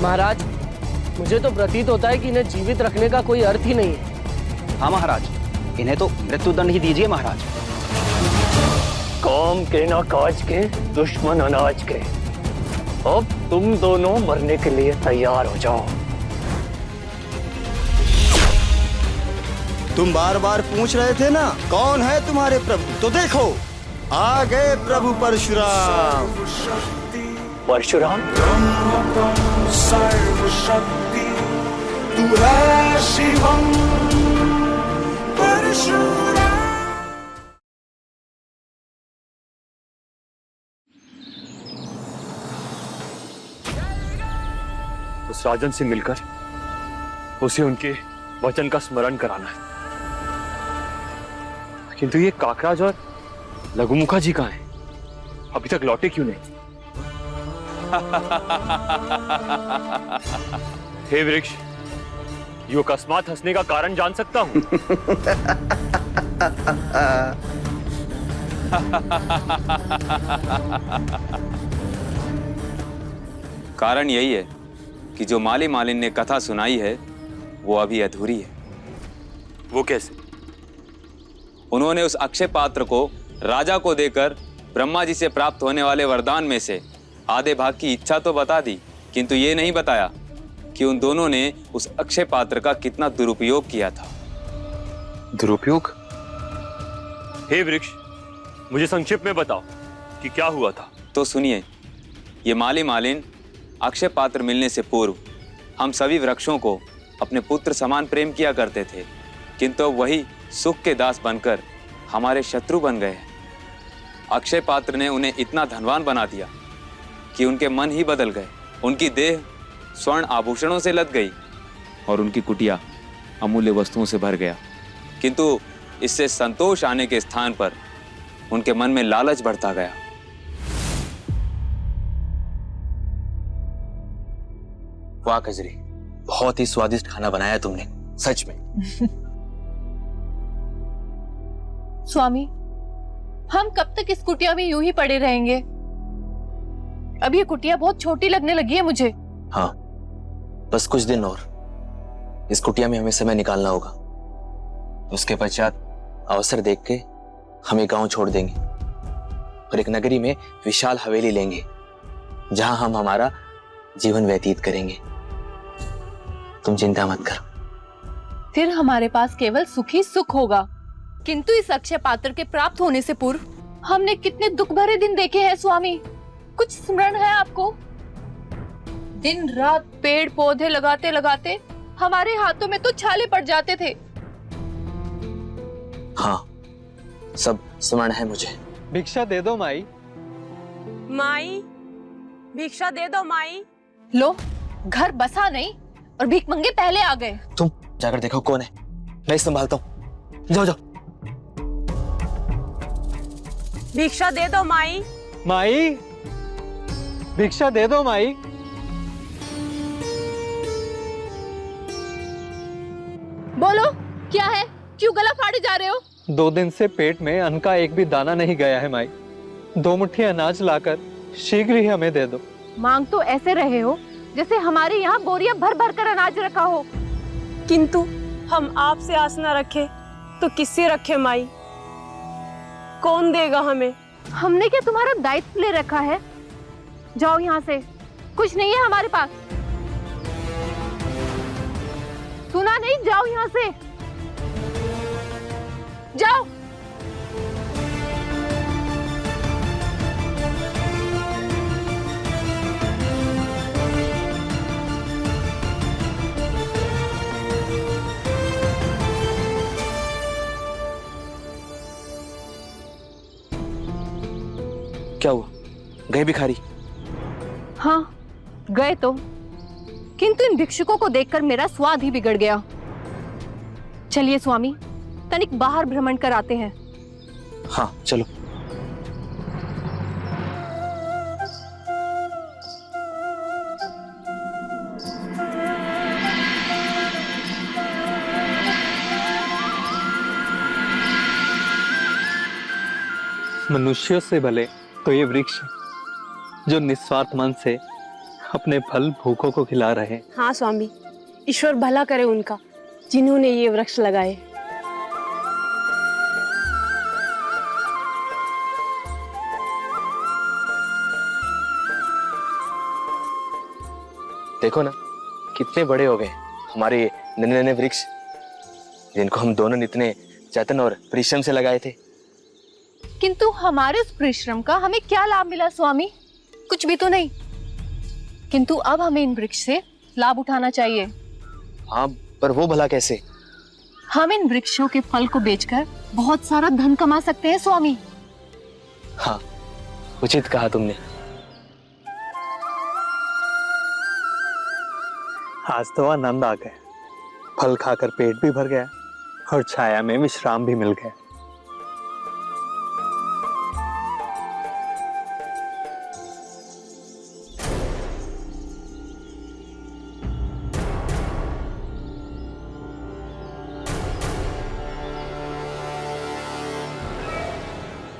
महाराज, मुझे तो प्रतीत होता है कि इन्हें जीवित रखने का कोई अर्थ ही नहीं है। हाँ महाराज, इन्हें तो मृत्युदंड ही दीजिए महाराज। काम के ना काज के, दुश्मन अनाज के। अब तुम दोनों मरने के लिए तैयार हो जाओ। तुम बार बार पूछ रहे थे ना कौन है तुम्हारे प्रभु, तो देखो आ गए प्रभु परशुराम। परशुराम? सर्वशक्ति तू है शिवम परशुराम। उस राजन से मिलकर उसे उनके वचन का स्मरण कराना है। किंतु ये काकराज और लघुमुखा जी कहाँ हैं? अभी तक लौटे क्यों नहीं? हे वृक्ष, यो अकस्मात हंसने का कारण जान सकता हूं? कारण यही है कि जो माली मालिन ने कथा सुनाई है वो अभी अधूरी है। वो कैसे? उन्होंने उस अक्षय पात्र को राजा को देकर ब्रह्मा जी से प्राप्त होने वाले वरदान में से आधे भाग की इच्छा तो बता दी, किंतु ये नहीं बताया कि उन दोनों ने उस अक्षय पात्र का कितना दुरुपयोग किया था। दुरुपयोग? हे वृक्ष, मुझे संक्षिप्त में बताओ कि क्या हुआ था। तो सुनिए, ये माली मालिन अक्षय पात्र मिलने से पूर्व हम सभी वृक्षों को अपने पुत्र समान प्रेम किया करते थे, किंतु अब वही सुख के दास बनकर हमारे शत्रु बन गए। अक्षय पात्र ने उन्हें इतना धनवान बना दिया कि उनके मन ही बदल गए। उनकी देह स्वर्ण आभूषणों से लद गई और उनकी कुटिया अमूल्य वस्तुओं से भर गया, किंतु इससे संतोष आने के स्थान पर उनके मन में लालच बढ़ता गया। वाह कजरी, बहुत ही स्वादिष्ट खाना बनाया तुमने, सच में। स्वामी, हम कब तक इस कुटिया में यूं ही पड़े रहेंगे? अब ये कुटिया बहुत छोटी लगने लगी है मुझे। हाँ, बस कुछ दिन और इस कुटिया में हमें समय निकालना होगा। उसके पश्चात अवसर देख के हम एक गांव छोड़ देंगे और एक नगरी में विशाल हवेली लेंगे, जहां हम हमारा जीवन व्यतीत करेंगे। तुम चिंता मत करो। फिर हमारे पास केवल सुख ही सुख होगा। किंतु इस अक्षय पात्र के प्राप्त होने से पूर्व हमने कितने दुख भरे दिन देखे हैं स्वामी, कुछ स्मरण है आपको? दिन रात पेड़ पौधे लगाते लगाते हमारे हाथों में तो छाले पड़ जाते थे। हाँ, सब स्मरण है मुझे। भिक्षा दे दो माई। माई, भिक्षा दे दो माई। लो, घर बसा नहीं और भीख मंगे पहले आ गए। तुम जाकर देखो कौन है, मैं संभालता हूँ। जाओ जाओ। भिक्षा दे दो माई। माई, भिक्षा दे दो माई। बोलो, क्या है? क्यों गला फाड़े जा रहे हो? 2 दिन से पेट में अन्न का एक भी दाना नहीं गया है माई। 2 मुट्ठी अनाज लाकर शीघ्र ही हमें दे दो। मांग तो ऐसे रहे हो जैसे हमारे यहाँ बोरिया भर भर कर अनाज रखा हो। किंतु हम आपसे आस न रखे तो किससे रखे माई? कौन देगा हमें? हमने क्या तुम्हारा दायित्व ले रखा है? जाओ यहाँ से, कुछ नहीं है हमारे पास। सुना नहीं? जाओ यहाँ से, जाओ। क्या हुआ? गए भिखारी? हाँ, गए तो, किंतु इन भिक्षुकों को देखकर मेरा स्वाद ही बिगड़ गया। चलिए स्वामी, तनिक बाहर भ्रमण कर आते हैं। हाँ चलो। मनुष्यों से भले तो ये वृक्ष जो निस्वार्थ मन से अपने फल भूखों को खिला रहे हैं। हाँ स्वामी, ईश्वर भला करे उनका जिन्होंने ये वृक्ष लगाए। देखो ना कितने बड़े हो गए हमारे ये नन्हे नन्हे वृक्ष, जिनको हम दोनों ने इतने जतन और परिश्रम से लगाए थे। किंतु हमारे इस परिश्रम का हमें क्या लाभ मिला स्वामी? कुछ भी तो नहीं। किंतु अब हमें इन वृक्ष से लाभ उठाना चाहिए। हाँ, पर वो भला कैसे? हम इन वृक्षों के फल को बेचकर बहुत सारा धन कमा सकते हैं स्वामी। हाँ, उचित कहा तुमने। आज तो आनंद आ गया, फल खाकर पेट भी भर गया और छाया में विश्राम भी मिल गया।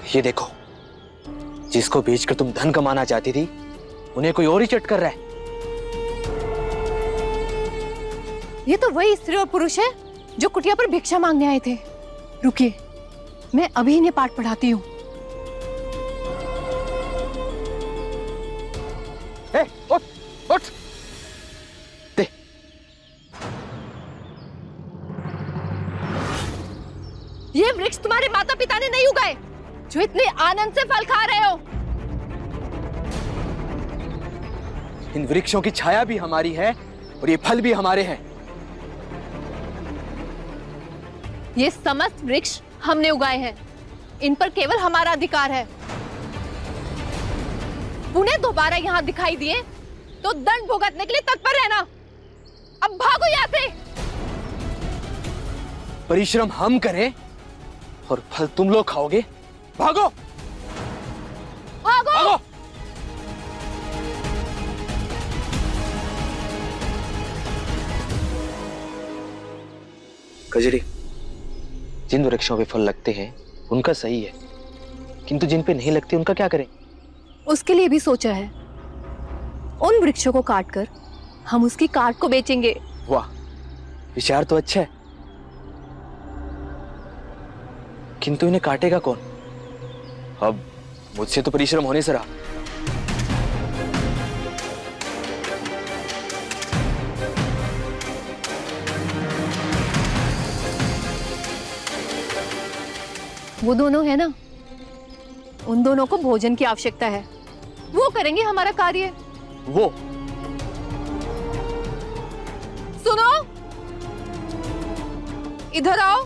ये देखो, जिसको बेचकर तुम धन कमाना चाहती थी, उन्हें कोई और ही चट कर रहा है। ये तो वही स्त्री और पुरुष है जो कुटिया पर भिक्षा मांगने आए थे। रुकिए, मैं अभी इन्हें पाठ पढ़ाती हूँ। उठ, उठ। दे। ये वृक्ष तुम्हारे माता पिता ने नहीं उगाए जो इतने आनंद से फल खा रहे हो। इन वृक्षों की छाया भी हमारी है और ये फल भी हमारे हैं। ये समस्त वृक्ष हमने उगाए हैं, इन पर केवल हमारा अधिकार है। उन्हें दोबारा यहाँ दिखाई दिए तो दंड भुगतने के लिए तत्पर रहना। अब भागो यहाँ से। परिश्रम हम करें और फल तुम लोग खाओगे। भागो, भागो, भागो। कजरी, जिन वृक्षों पे फल लगते हैं उनका सही है, किंतु जिन पे नहीं लगते उनका क्या करें? उसके लिए भी सोचा है। उन वृक्षों को काटकर हम उसकी काट को बेचेंगे। वाह, विचार तो अच्छा है, किंतु इन्हें काटेगा कौन? अब मुझसे तो परिश्रम होने से रहा। वो दोनों है ना, उन दोनों को भोजन की आवश्यकता है, वो करेंगे हमारा कार्य। वो सुनो, इधर आओ।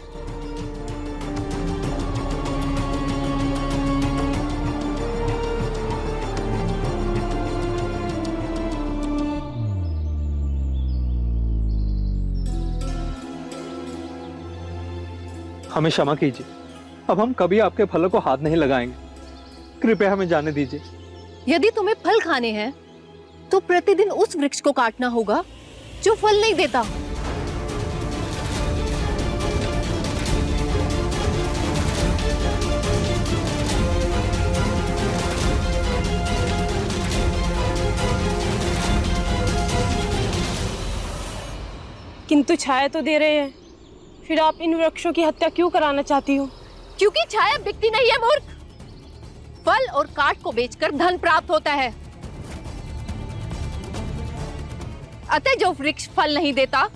हमें क्षमा कीजिए, अब हम कभी आपके फलों को हाथ नहीं लगाएंगे। कृपया हमें जाने दीजिए। यदि तुम्हें फल खाने हैं तो प्रतिदिन उस वृक्ष को काटना होगा जो फल नहीं देता। किंतु छाया तो दे रहे हैं, फिर आप इन वृक्षों की हत्या क्यों कराना चाहती हो? क्योंकि छाया बिकती नहीं है मूर्ख। फल और काट को बेचकर धन प्राप्त होता है। अतः जो वृक्ष फल नहीं देता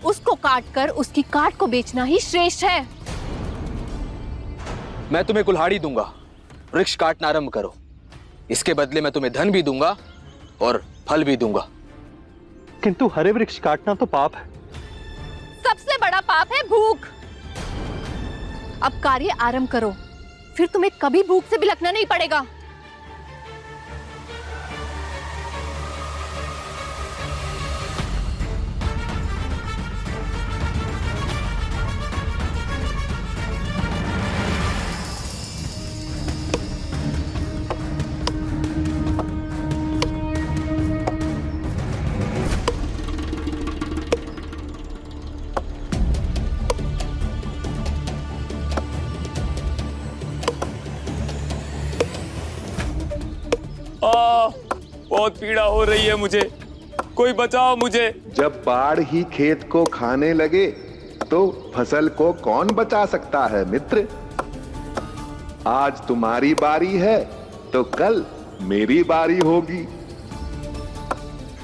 उसको काटकर उसकी काट को बेचना ही श्रेष्ठ है। मैं तुम्हें कुल्हाड़ी दूंगा, वृक्ष काटना आरंभ करो। इसके बदले मैं तुम्हें धन भी दूंगा और फल भी दूंगा। किंतु हरे वृक्ष काटना तो पाप है। सबसे बड़ा पाप है भूख। अब कार्य आरंभ करो, फिर तुम्हें कभी भूख से बिलखना नहीं पड़ेगा। बहुत पीड़ा हो रही है मुझे। कोई बचाओ मुझे। जब बाढ़ ही खेत को खाने लगे तो फसल को कौन बचा सकता है मित्र? आज तुम्हारी बारी है तो कल मेरी बारी होगी।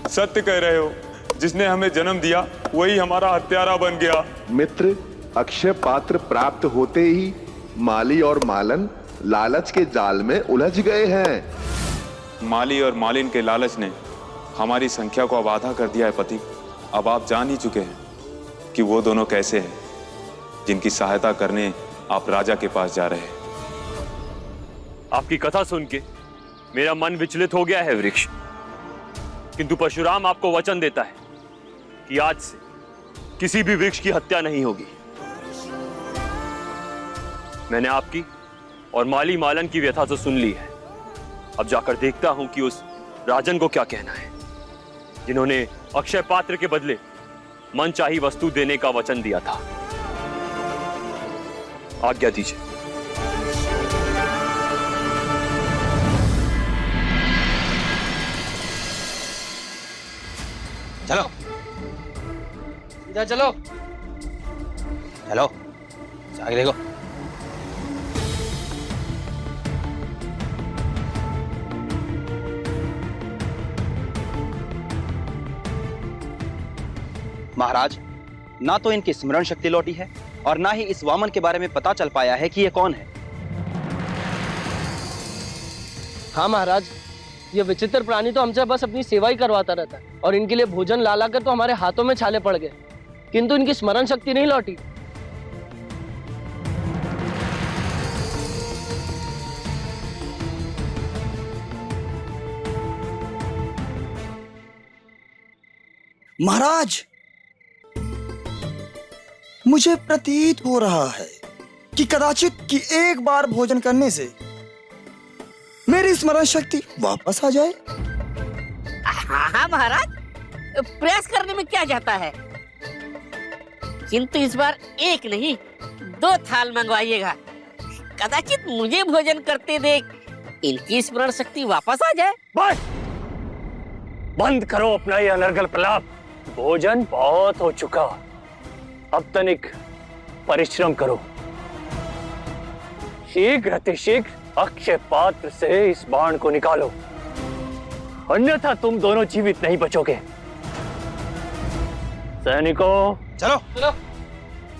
सत्य कह रहे हो, जिसने हमें जन्म दिया वही हमारा हत्यारा बन गया। मित्र, अक्षय पात्र प्राप्त होते ही माली और मालन लालच के जाल में उलझ गए हैं। माली और मालिन के लालच ने हमारी संख्या को अब आधा कर दिया है पति। अब आप जान ही चुके हैं कि वो दोनों कैसे हैं जिनकी सहायता करने आप राजा के पास जा रहे हैं। आपकी कथा सुन के मेरा मन विचलित हो गया है वृक्ष, किंतु परशुराम आपको वचन देता है कि आज से किसी भी वृक्ष की हत्या नहीं होगी। मैंने आपकी और माली मालन की व्यथा तो सुन ली है। अब जाकर देखता हूं कि उस राजन को क्या कहना है जिन्होंने अक्षय पात्र के बदले मनचाही वस्तु देने का वचन दिया था। आज्ञा दीजिए। चलो सीधा चलो। चलो आगे देखो। महाराज, ना तो इनकी स्मरण शक्ति लौटी है और ना ही इस वामन के बारे में पता चल पाया है कि ये कौन है। हाँ महाराज, ये विचित्र प्राणी तो हमसे बस अपनी सेवा ही करवाता रहता है और इनके लिए भोजन ला कर तो हमारे हाथों में छाले पड़ गए, किंतु इनकी स्मरण शक्ति नहीं लौटी। महाराज, मुझे प्रतीत हो रहा है कि कदाचित कि एक बार भोजन करने से मेरी स्मरण शक्ति वापस आ जाए। हाँ महाराज, प्रयास करने में क्या जाता है, किंतु इस बार एक नहीं 2 थाल मंगवाइएगा। कदाचित मुझे भोजन करते देख इनकी स्मरण शक्ति वापस आ जाए। बस बंद करो अपना ये अनर्गल प्रलाप। भोजन बहुत हो चुका, अब तनिक परिश्रम करो। शीघ्र अतिशीघ्र अक्षय पात्र से इस बाण को निकालो, अन्यथा तुम दोनों जीवित नहीं बचोगे। सैनिकों चलो चलो।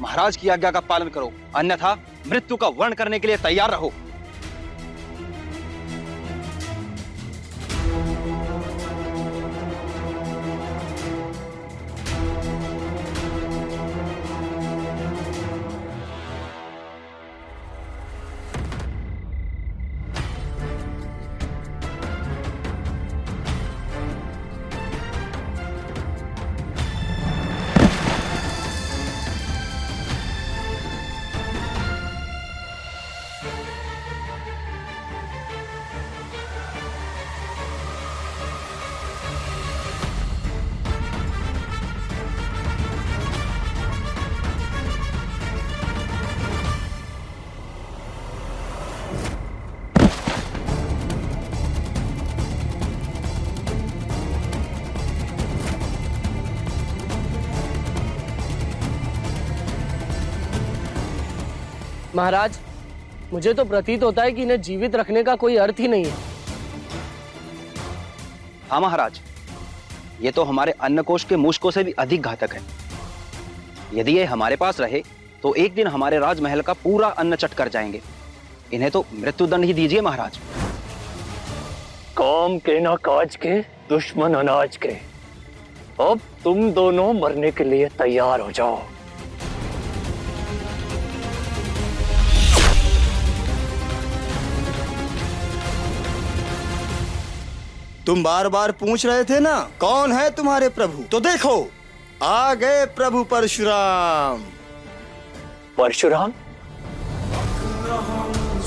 महाराज की आज्ञा का पालन करो, अन्यथा मृत्यु का वर्ण करने के लिए तैयार रहो। महाराज, मुझे तो प्रतीत होता है कि इन्हें जीवित रखने का कोई अर्थ ही नहीं है। हाँ महाराज, ये तो हमारे अन्नकोश के मूषकों से भी अधिक घातक है। यदि ये हमारे पास रहे तो एक दिन हमारे राजमहल का पूरा अन्न चट कर जाएंगे। इन्हें तो मृत्युदंड ही दीजिए महाराज। काम के ना काज के, दुश्मन अनाज के। अब तुम दोनों मरने के लिए तैयार हो जाओ। तुम बार बार पूछ रहे थे ना कौन है तुम्हारे प्रभु, तो देखो आ गए प्रभु परशुराम। परशुराम?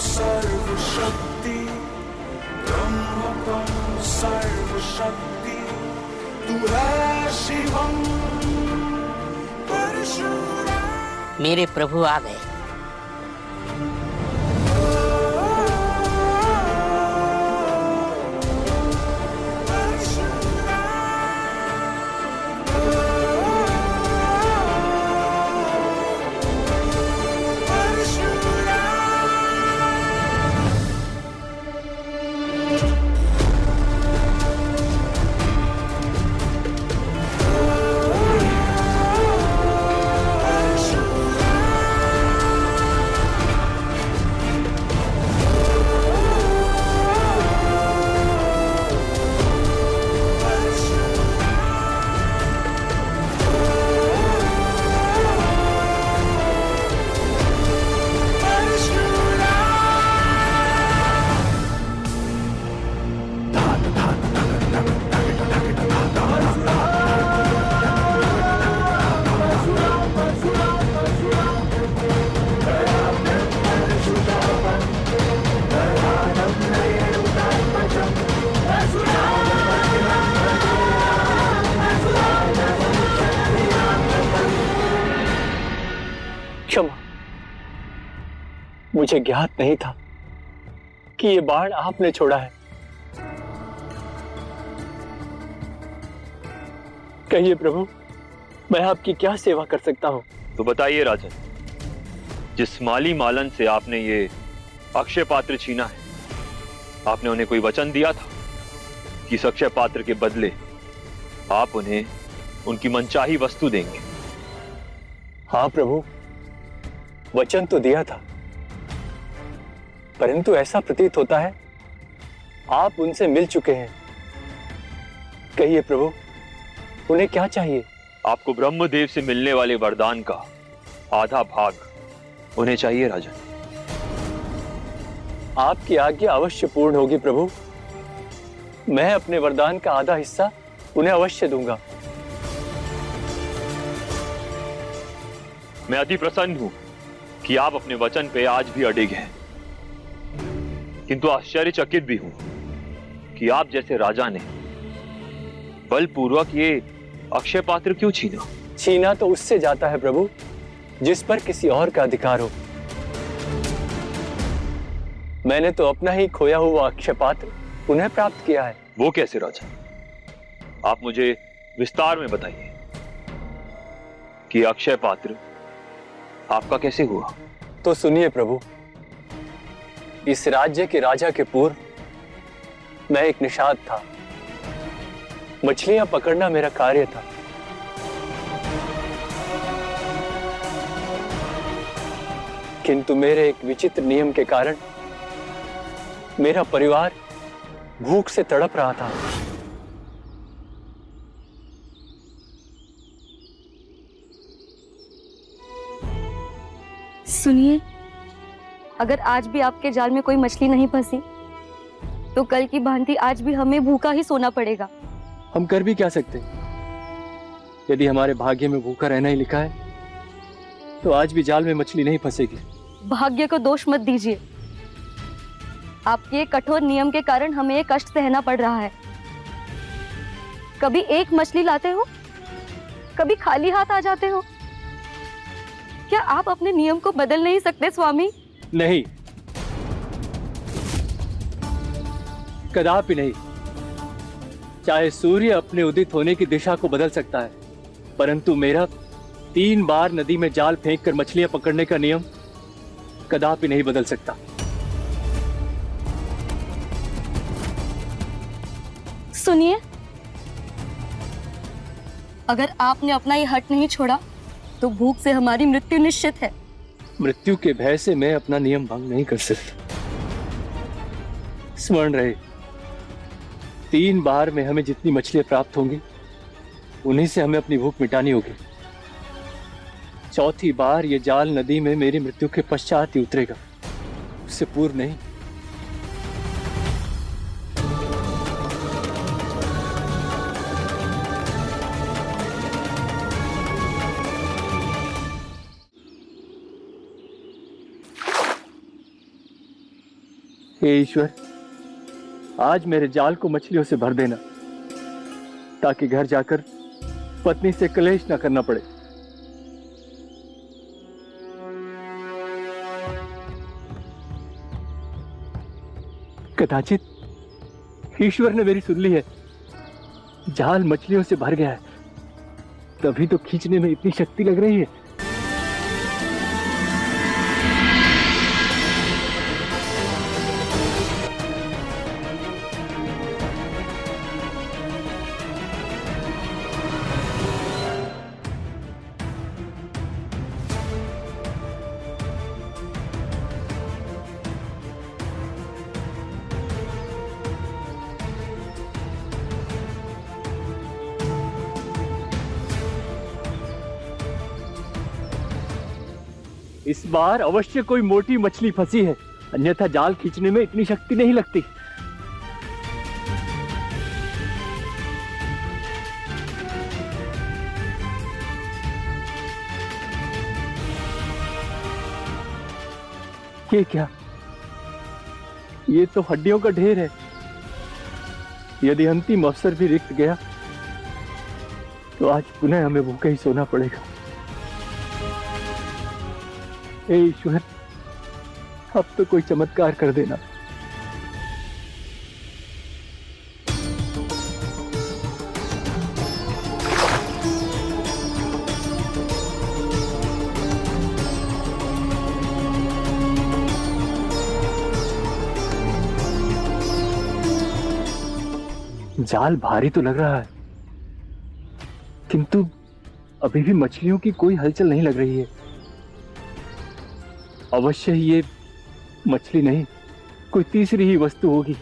सर्वशक्ति ब्रह्मकं सर्वशक्ति तू है शिवम परशुराम। मेरे प्रभु आ गए। मुझे ज्ञात नहीं था कि ये बाण आपने छोड़ा है। कहिए प्रभु, मैं आपकी क्या सेवा कर सकता हूँ? तो बताइए राजन, जिस माली मालन से आपने ये अक्षय पात्र छीना है, आपने उन्हें कोई वचन दिया था कि इस अक्षय पात्र के बदले आप उन्हें उनकी मनचाही वस्तु देंगे? हाँ प्रभु, वचन तो दिया था, परंतु ऐसा प्रतीत होता है आप उनसे मिल चुके हैं। कहिए प्रभु, उन्हें क्या चाहिए? आपको ब्रह्मदेव से मिलने वाले वरदान का आधा भाग उन्हें चाहिए राजन। आपकी आज्ञा अवश्य पूर्ण होगी प्रभु। मैं अपने वरदान का आधा हिस्सा उन्हें अवश्य दूंगा। मैं अति प्रसन्न हूं कि आप अपने वचन पे आज भी अडिग हैं, किंतु आश्चर्यचकित भी हूं कि आप जैसे राजा ने बलपूर्वक ये अक्षय पात्र क्यों छीना? छीना तो उससे जाता है प्रभु जिस पर किसी और का अधिकार हो। मैंने तो अपना ही खोया हुआ अक्षय पात्र पुनः प्राप्त किया है। वो कैसे राजा? आप मुझे विस्तार में बताइए कि अक्षय पात्र आपका कैसे हुआ? तो सुनिए प्रभु, इस राज्य के राजा के पूर्व मैं एक निषाद था। मछलियां पकड़ना मेरा कार्य था। किंतु मेरे एक विचित्र नियम के कारण मेरा परिवार भूख से तड़प रहा था। सुनिए, अगर आज भी आपके जाल में कोई मछली नहीं फंसी तो कल की भांति आज भी हमें भूखा ही सोना पड़ेगा। हम कर भी क्या सकते? यदि हमारे भाग्य में भूखा रहना ही लिखा है तो आज भी जाल में मछली नहीं फंसेगी। भाग्य को दोष मत दीजिए। आपके कठोर नियम के कारण हमें ये कष्ट सहना पड़ रहा है। कभी एक मछली लाते हो, कभी खाली हाथ आ जाते हो। क्या आप अपने नियम को बदल नहीं सकते स्वामी? नहीं, कदापि नहीं। चाहे सूर्य अपने उदित होने की दिशा को बदल सकता है, परंतु मेरा 3 बार नदी में जाल फेंककर मछलियां पकड़ने का नियम कदापि नहीं बदल सकता। सुनिए, अगर आपने अपना ये हट नहीं छोड़ा तो भूख से हमारी मृत्यु निश्चित है। मृत्यु के भय से मैं अपना नियम भंग नहीं कर सकता। स्मरण रहे, 3 बार में हमें जितनी मछलियां प्राप्त होंगी उन्हीं से हमें अपनी भूख मिटानी होगी। 4थी बार ये जाल नदी में मेरी मृत्यु के पश्चात ही उतरेगा, उससे पूर्व नहीं। हे ईश्वर, आज मेरे जाल को मछलियों से भर देना ताकि घर जाकर पत्नी से कलेश न करना पड़े। कदाचित ईश्वर ने मेरी सुन ली है। जाल मछलियों से भर गया है, तभी तो खींचने में इतनी शक्ति लग रही है। इस बार अवश्य कोई मोटी मछली फंसी है, अन्यथा जाल खींचने में इतनी शक्ति नहीं लगती। ये क्या? ये तो हड्डियों का ढेर है। यदि अंतिम अवसर भी रिक्त गया तो आज पुनः हमें भूखे ही सोना पड़ेगा। हे ईश्वर, अब तो कोई चमत्कार कर देना। जाल भारी तो लग रहा है, किंतु अभी भी मछलियों की कोई हलचल नहीं लग रही है। अवश्य ही ये मछली नहीं, कोई तीसरी ही वस्तु होगी।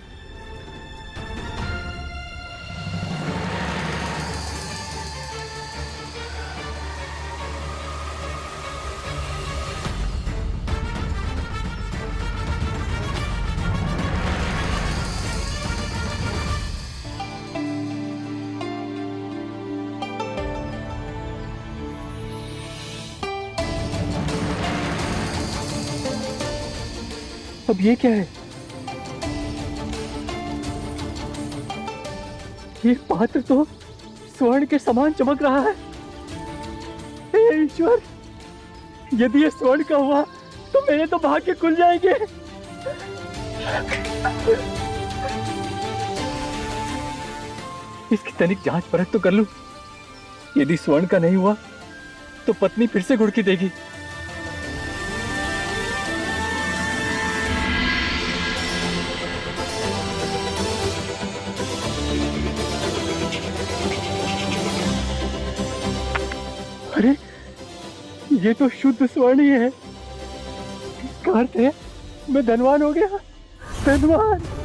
अब ये क्या है? ये पात्र तो स्वर्ण के समान चमक रहा है। हे ईश्वर, यदि ये स्वर्ण का हुआ तो मेरे तो भाग्य खुल जाएंगे। इसकी तनिक जांच परख तो कर लूं। यदि स्वर्ण का नहीं हुआ तो पत्नी फिर से घुड़की देगी। अरे, ये तो शुद्ध स्वर्ण ही है। इसका अर्थ है मैं धनवान हो गया। धनवान।